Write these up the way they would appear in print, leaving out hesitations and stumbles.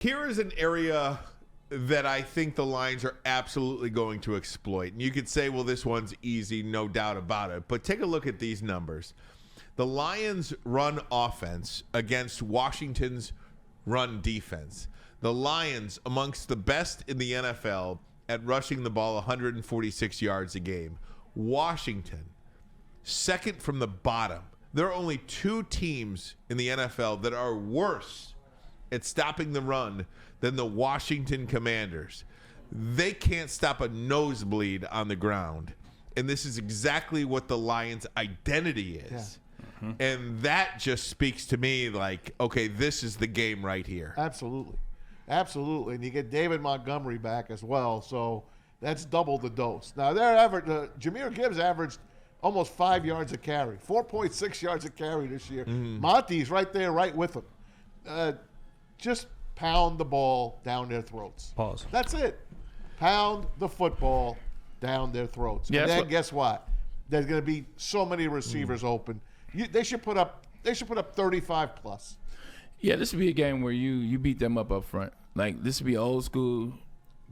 Here is an area that I think the Lions are absolutely going to exploit. And you could say, well, this one's easy, no doubt about it. But take a look at these numbers. The Lions' run offense against Washington's run defense. The Lions, amongst the best in the NFL at rushing the ball 146 yards a game. Washington, second from the bottom. There are only two teams in the NFL that are worse at stopping the run than the Washington Commanders. They can't stop a nosebleed on the ground. And this is exactly what the Lions' identity is. Yeah. Mm-hmm. And that just speaks to me like, okay, this is the game right here. Absolutely. Absolutely. And you get David Montgomery back as well, so that's double the dose. Now, Jahmyr Gibbs averaged almost 5 yards a carry, 4.6 yards a carry this year. Mm-hmm. Monty's right there, right with him. Just pound the ball down their throats. Pause. That's it. Pound the football down their throats. Yeah, and then guess what? There's going to be so many receivers open. They should put up 35 plus. Yeah, this would be a game where you beat them up front. Like, this would be old school.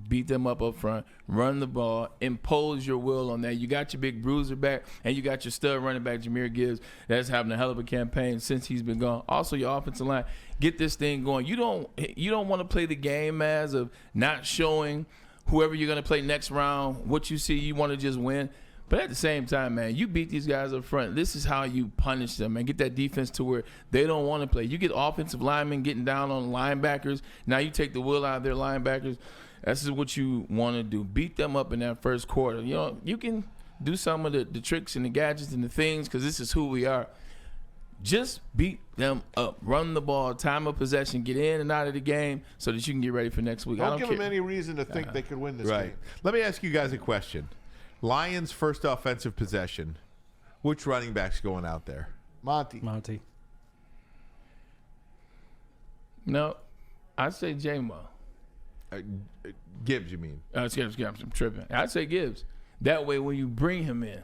Beat them up front, run the ball, impose your will on that. You got your big bruiser back, and you got your stud running back, Jahmyr Gibbs, that's having a hell of a campaign since he's been gone. Also, your offensive line, get this thing going. You don't want to play the game as of not showing whoever you're going to play next round what you see. You want to just win. But at the same time, man, you beat these guys up front. This is how you punish them and get that defense to where they don't want to play. You get offensive linemen getting down on linebackers. Now you take the will out of their linebackers. This is what you want to do. Beat them up in that first quarter. You know, you can do some of the tricks and the gadgets and the things because this is who we are. Just beat them up. Run the ball, time of possession, get in and out of the game so that you can get ready for next week. Don't give them any reason to think they could win this game. Let me ask you guys a question. Lions' first offensive possession. Which running back's going out there? Monty. No, I'd say J-Mo. Gibbs, you mean? Gibbs, I'm tripping. I'd say Gibbs. That way, when you bring him in,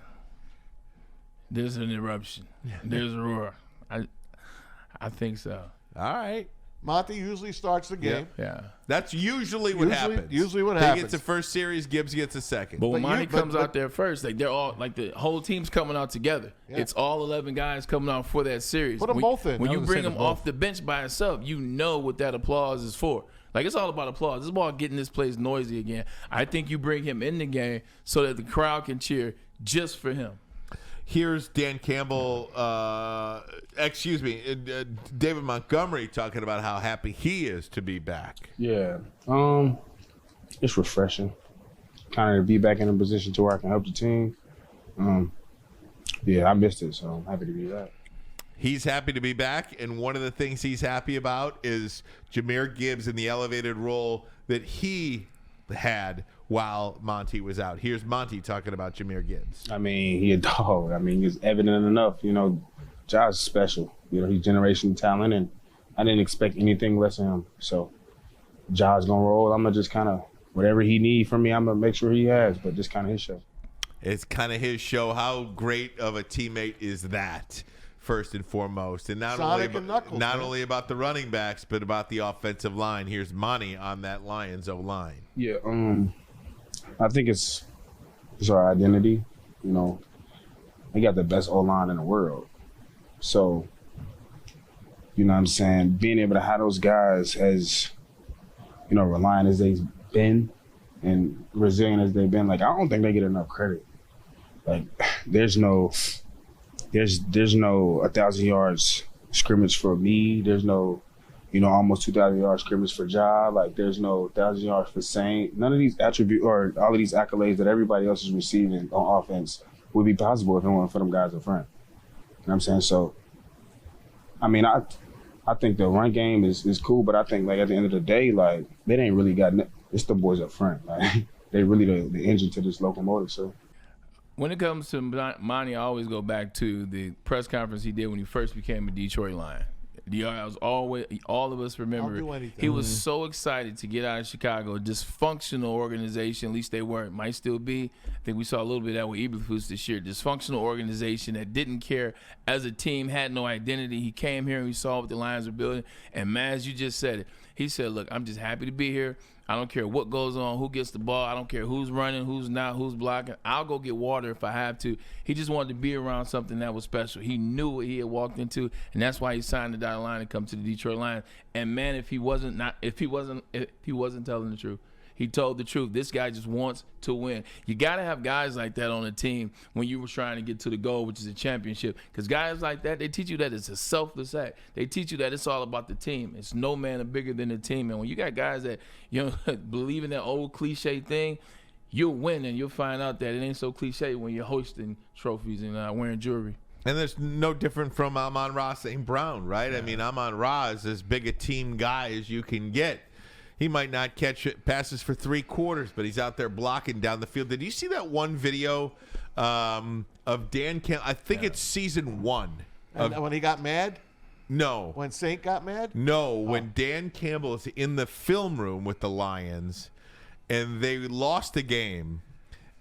there's an eruption. There's a roar. I think so. All right. Monty usually starts the game. Yeah. That's usually what happens. Usually what happens. He gets the first series, Gibbs gets the second. But when Monty comes out there first, like they're all like the whole team's coming out together. Yeah. It's all 11 guys coming out for that series. Put them both in. When you bring them off the bench by itself, you know what that applause is for. Like, it's all about applause. It's about getting this place noisy again. I think you bring him in the game so that the crowd can cheer just for him. Here's Dan Campbell, David Montgomery talking about how happy he is to be back. Yeah. It's refreshing. Kind of to be back in a position to where I can help the team. I missed it, so I'm happy to be back. He's happy to be back, and one of the things he's happy about is Jahmyr Gibbs in the elevated role that he had while Monty was out. Here's Monty talking about Jahmyr Gibbs. I mean, he a dog. I mean, it's evident enough. You know, Josh is special. You know, he's generational talent, and I didn't expect anything less of him. So Josh gonna roll. I'm gonna just kind of, whatever he need from me, I'm gonna make sure he has, but just kind of his show. It's kind of his show. How great of a teammate is that? First and foremost, and not only about the running backs, but about the offensive line. Here's Monty on that Lions O-line. Yeah, I think it's our identity. You know, we got the best O-line in the world. So, you know what I'm saying, being able to have those guys as, you know, reliant as they've been and resilient as they've been, like, I don't think they get enough credit. Like, there's no 1,000 yards scrimmage for me. There's no, you know, almost 2,000 yards scrimmage for Ja. Like, there's no 1,000 yards for Saint. None of these attributes or all of these accolades that everybody else is receiving on offense would be possible if it weren't for them guys up front. You know what I'm saying? So, I mean, I think the run game is cool, but I think, like, at the end of the day, like, they ain't really got it's the boys up front. Like, they really the engine to this locomotive. So. When it comes to Monty, I always go back to the press conference he did when he first became a Detroit Lion. I was always, all of us remember, he was so excited to get out of Chicago, a dysfunctional organization, at least they weren't, might still be. I think we saw a little bit of that with Eberflus this year, dysfunctional organization that didn't care as a team, had no identity. He came here and we saw what the Lions were building, and man, as you just said it, He said, look, I'm just happy to be here. I don't care what goes on, who gets the ball. I don't care who's running, who's not, who's blocking. I'll go get water if I have to. He just wanted to be around something that was special. He knew what he had walked into, and that's why he signed the dotted line and come to the Detroit Lions. And man, if he wasn't telling the truth. He told the truth. This guy just wants to win. You got to have guys like that on a team when you were trying to get to the goal, which is a championship. Because guys like that, they teach you that it's a selfless act. They teach you that it's all about the team. It's no man bigger than the team. And when you got guys that believe in that old cliche thing, you'll win, and you'll find out that it ain't so cliche when you're hosting trophies and wearing jewelry. And there's no different from Amon-Ra St. Brown, right? Yeah. I mean, Amon-Ra is as big a team guy as you can get. He might not catch passes for 3 quarters, but he's out there blocking down the field. Did you see that one video of Dan Campbell? I think it's season 1. When he got mad? No. When Saint got mad? No, when Dan Campbell is in the film room with the Lions, and they lost the game,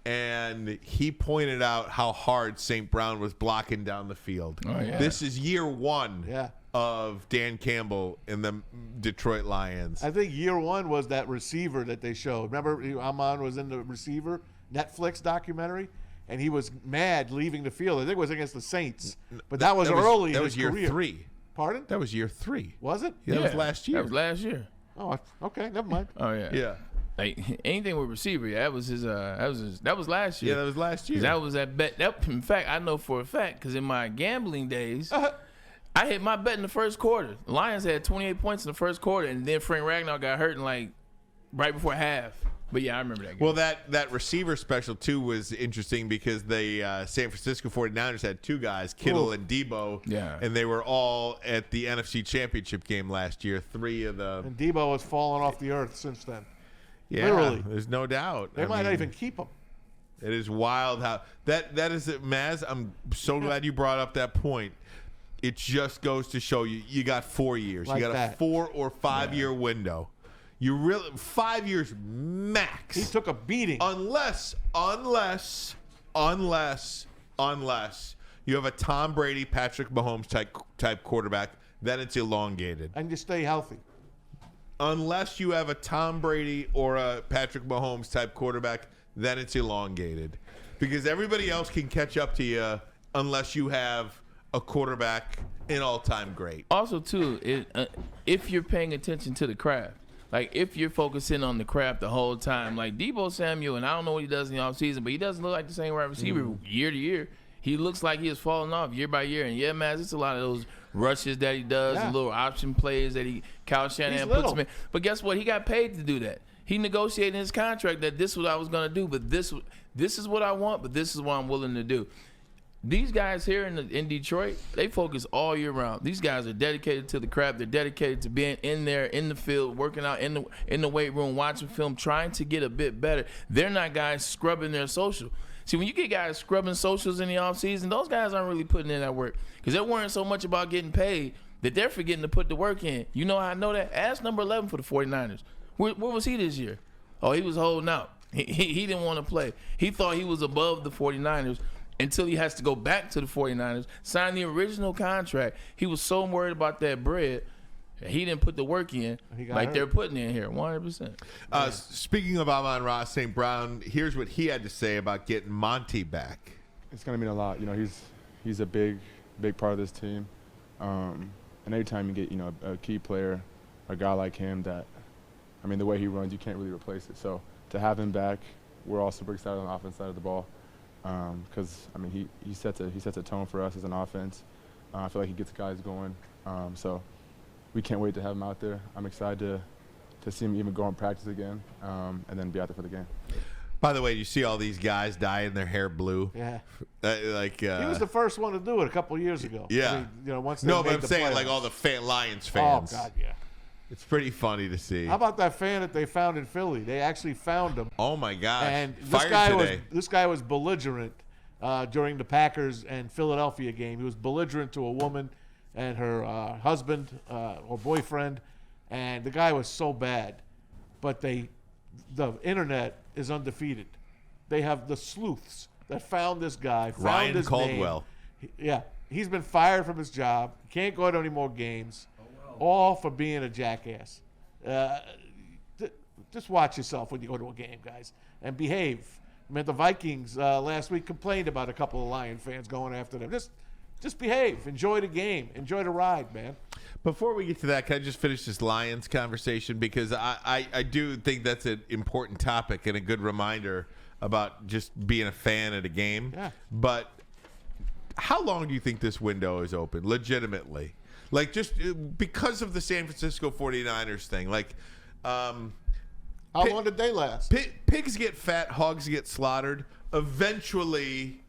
and he pointed out how hard St. Brown was blocking down the field. Oh, yeah. This is year 1. Of Dan Campbell in the Detroit Lions. I think year 1 was that receiver that they showed. Remember, Amon was in the receiver Netflix documentary, and he was mad leaving the field. I think it was against the Saints, but that was early in his career. That was year 3. Pardon? That was year 3. Was it? Yeah, that was last year. That was last year. Oh, okay, never mind. Oh yeah. Yeah. Like anything with receiver, that was his. That was last year. Yeah, that was last year. That was that bet. In fact, I know for a fact because in my gambling days. I hit my bet in the first quarter. The Lions had 28 points in the first quarter, and then Frank Ragnar got hurt in right before half. But yeah, I remember that game. Well, that receiver special too was interesting because the San Francisco 49ers had 2 guys, Kittle and Debo, and they were all at the NFC Championship game last year. 3 of them. And Debo has fallen off the earth since then. Yeah, literally. There's no doubt. They might not even keep him. It is wild how that is it, Maz. I'm so glad you brought up that point. It just goes to show you got 4 years. Like you got that. a 4 or 5 year window. You really 5 years max. He took a beating. Unless you have a Tom Brady, Patrick Mahomes type quarterback, then it's elongated. And you stay healthy. Unless you have a Tom Brady or a Patrick Mahomes type quarterback, then it's elongated. Because everybody else can catch up to you unless you have a quarterback an all-time great. Also, too, if you're paying attention to the craft, like if you're focusing on the craft the whole time, like Deebo Samuel, and I don't know what he does in the offseason, but he doesn't look like the same wide receiver year to year. He looks like he is falling off year by year. And yeah, man, it's a lot of those rushes that he does, the little option plays that Kyle Shanahan puts him in. But guess what? He got paid to do that. He negotiated in his contract that this is what I was going to do, but this is what I want, but this is what I'm willing to do. These guys here in Detroit, they focus all year round. These guys are dedicated to the craft. They're dedicated to being in there, in the field, working out in the weight room, watching film, trying to get a bit better. They're not guys scrubbing their social. See, when you get guys scrubbing socials in the offseason, those guys aren't really putting in that work because they're worrying so much about getting paid that they're forgetting to put the work in. You know how I know that? Ask number 11 for the 49ers. Where was he this year? Oh, he was holding out. He didn't want to play. He thought he was above the 49ers. Until he has to go back to the 49ers, sign the original contract. He was so worried about that bread, he didn't put the work in like hurt. They're putting in here, 100%. Speaking of Amon-Ra St. Brown, here's what he had to say about getting Monty back. It's going to mean a lot. You know, he's a big part of this team. And every time you get, a key player, a guy like him that, I mean, the way he runs, you can't really replace it. So to have him back, we're all super excited on the offense side of the ball. Because I mean he sets a tone for us as an offense. I feel like he gets guys going. So we can't wait to have him out there. I'm excited to see him even go in practice again, and then be out there for the game. By the way, you see all these guys dyeing their hair blue. Yeah, he was the first one to do it a couple years ago. Yeah, I mean, once they but made I'm the saying playoffs. like all the Lions fans. Oh God, yeah. It's pretty funny to see. How about that fan that they found in Philly? They actually found him. Oh my gosh! And Fired this guy was belligerent during the Packers and Philadelphia game. He was belligerent to a woman and her husband or boyfriend, and the guy was so bad. But the internet is undefeated. They have the sleuths that found this guy. Found Ryan his Caldwell. Name. He's been fired from his job. Can't go to any more games. All for being a jackass. Just watch yourself when you go to a game, guys, and behave. I mean, the Vikings last week complained about a couple of Lion fans going after them. Just behave. Enjoy the game. Enjoy the ride, man. Before we get to that, can I just finish this Lions conversation? Because I do think that's an important topic and a good reminder about just being a fan at a game. Yeah. But how long do you think this window is open, legitimately? Like, just because of the San Francisco 49ers thing. Like, How long did they last? pigs get fat, hogs get slaughtered. Eventually,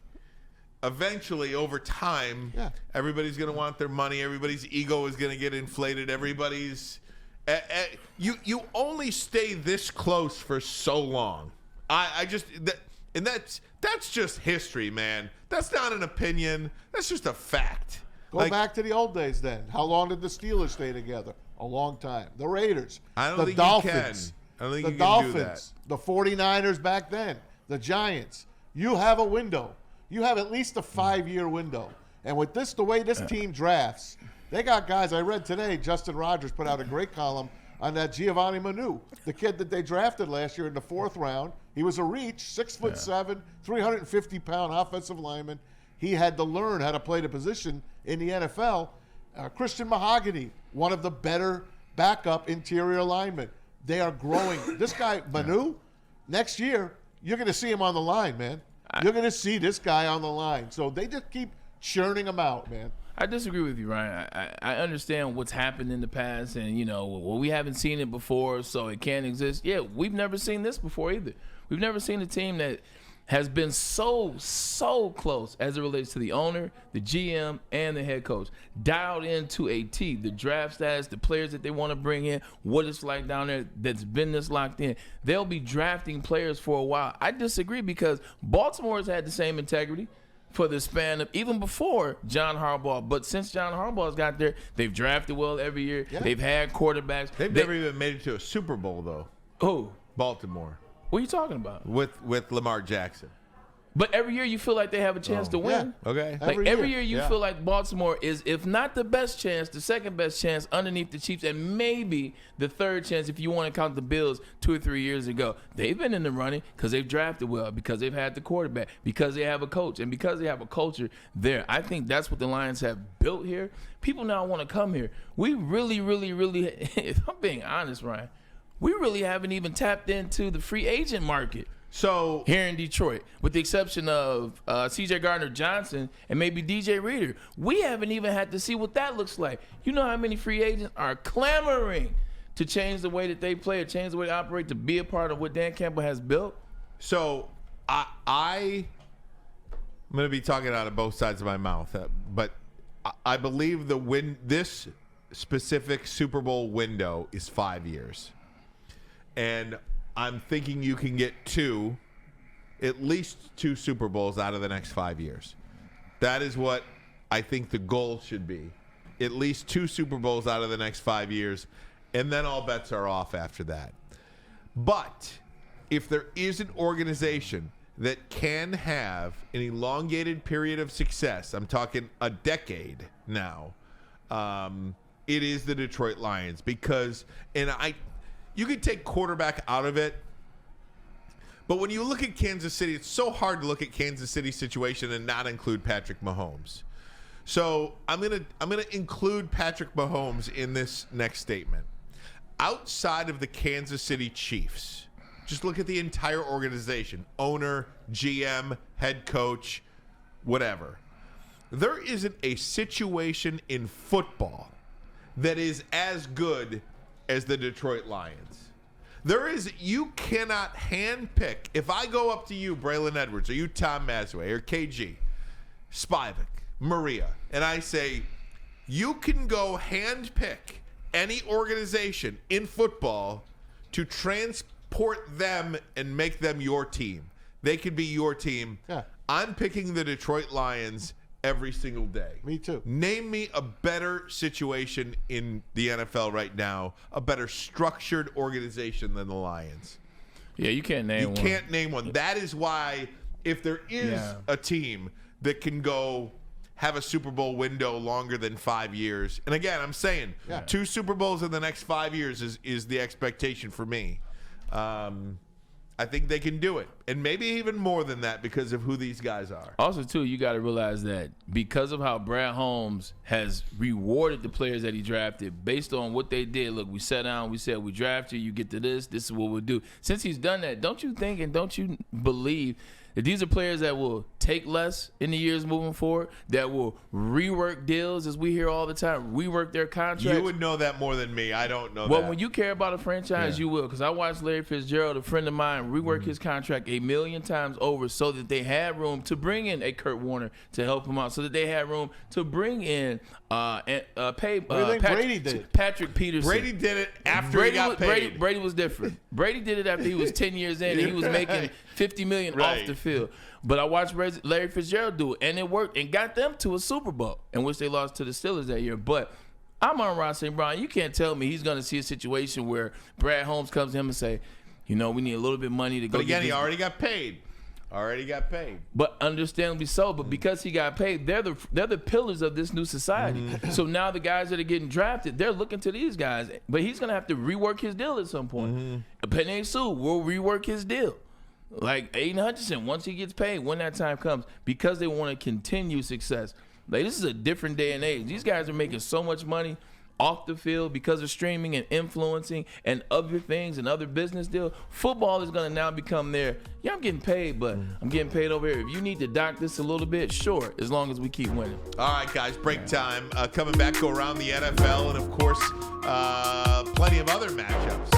over time, Yeah. everybody's going to want their money. Everybody's ego is going to get inflated. Everybody's you only stay this close for so long. That's just history, man. That's not an opinion. That's just a fact. Go back to the old days then. How long did the Steelers stay together? A long time. The Raiders. I don't the think Dolphins. you can. I don't think the you Dolphins, can do that. the 49ers back then, the Giants. You have a window. You have at least a 5-year window. And with this, the way this team drafts, they got guys. I read today, Justin Rogers put out a great column on that Giovanni Manu, the kid that they drafted last year in the 4th round. He was a reach, 6'7", 350-pound offensive lineman. He had to learn how to play the position in the NFL. Christian Mahogany, one of the better backup interior linemen. They are growing. This guy, Manu, next year, you're going to see him on the line, man. You're going to see this guy on the line. So they just keep churning him out, man. I disagree with you, Ryan. I understand what's happened in the past, and we haven't seen it before, so it can't exist. Yeah, we've never seen this before either. We've never seen a team that has been so close as it relates to the owner, the GM, and the head coach. Dialed into a T, the draft status, the players that they want to bring in, what it's like down there that's been this locked in. They'll be drafting players for a while. I disagree because Baltimore's had the same integrity for the span of even before John Harbaugh. But since John Harbaugh's got there, they've drafted well every year. Yeah. They've had quarterbacks. They've never even made it to a Super Bowl, though. Who? Baltimore. What are you talking about? With Lamar Jackson. But every year you feel like they have a chance to win. Yeah. Okay. Like every year you feel like Baltimore is, if not the best chance, the second best chance underneath the Chiefs, and maybe the third chance if you want to count the Bills 2 or 3 years ago. They've been in the running because they've drafted well, because they've had the quarterback, because they have a coach, and because they have a culture there. I think that's what the Lions have built here. People now want to come here. We really, if I'm being honest, Ryan, we really haven't even tapped into the free agent market. So here in Detroit, with the exception of C.J. Gardner-Johnson and maybe DJ Reader, we haven't even had to see what that looks like. You know how many free agents are clamoring to change the way that they play or change the way they operate to be a part of what Dan Campbell has built? So I'm going to be talking out of both sides of my mouth, but I believe this specific Super Bowl window is 5 years. And I'm thinking you can get at least two Super Bowls out of the next 5 years. That is what I think the goal should be. At least 2 Super Bowls out of the next 5 years, and then all bets are off after that. But if there is an organization that can have an elongated period of success, I'm talking a decade now, it is the Detroit Lions. Because, you could take quarterback out of it, but when you look at Kansas City, it's so hard to look at Kansas City's situation and not include Patrick Mahomes. So I'm gonna include Patrick Mahomes in this next statement. Outside of the Kansas City Chiefs, just look at the entire organization, owner, GM, head coach, whatever. There isn't a situation in football that is as good as the Detroit Lions. You cannot handpick. If I go up to you, Braylon Edwards, or you, Tom Mazway, or KG, Spivak, Maria, and I say, you can go handpick any organization in football to transport them and make them your team. They could be your team. Yeah. I'm picking the Detroit Lions every single day. Me too. Name me a better situation in the NFL right now, a better structured organization than the Lions. Yeah, you can't name one. You can't name one. That is why if there is a team that can go have a Super Bowl window longer than 5 years. And again, I'm saying 2 Super Bowls in the next 5 years is the expectation for me. I think they can do it, and maybe even more than that because of who these guys are. Also, too, you got to realize that because of how Brad Holmes has rewarded the players that he drafted based on what they did. Look, we sat down, we said, we draft you, you get to this is what we'll do. Since he's done that, don't you think and don't you believe that these are players that will take less in the years moving forward, that will rework deals, as we hear all the time, rework their contracts? You would know that more than me. I don't know that. Well, when you care about a franchise, you will. Because I watched Larry Fitzgerald, a friend of mine, rework his contract 1,000,000 times over so that they had room to bring in a Kurt Warner to help him out, so that they had room to bring in Brady did? Patrick Peterson. Larry did it after he got paid. Brady was different. Brady did it after he was 10 years in and he was making $50 million off the field. But I watched Larry Fitzgerald do it, and it worked and got them to a Super Bowl, in which they lost to the Steelers that year. But Amon-Ra St. Brown, you can't tell me he's going to see a situation where Brad Holmes comes to him and say, we need a little bit of money to go. But again, he already got paid. But understandably so. But because he got paid, they're the pillars of this new society. So now the guys that are getting drafted, they're looking to these guys. But he's going to have to rework his deal at some point. Penei Sewell will rework his deal. Like Aiden Hutchinson, once he gets paid, when that time comes, because they want to continue success. Like, this is a different day and age. These guys are making so much money off the field because of streaming and influencing and other things and other business deals. Football is going to now become I'm getting paid, but I'm getting paid over here. If you need to dock this a little bit, sure, as long as we keep winning. All right, guys, break time. Coming back, go around the NFL, and of course, plenty of other matchups.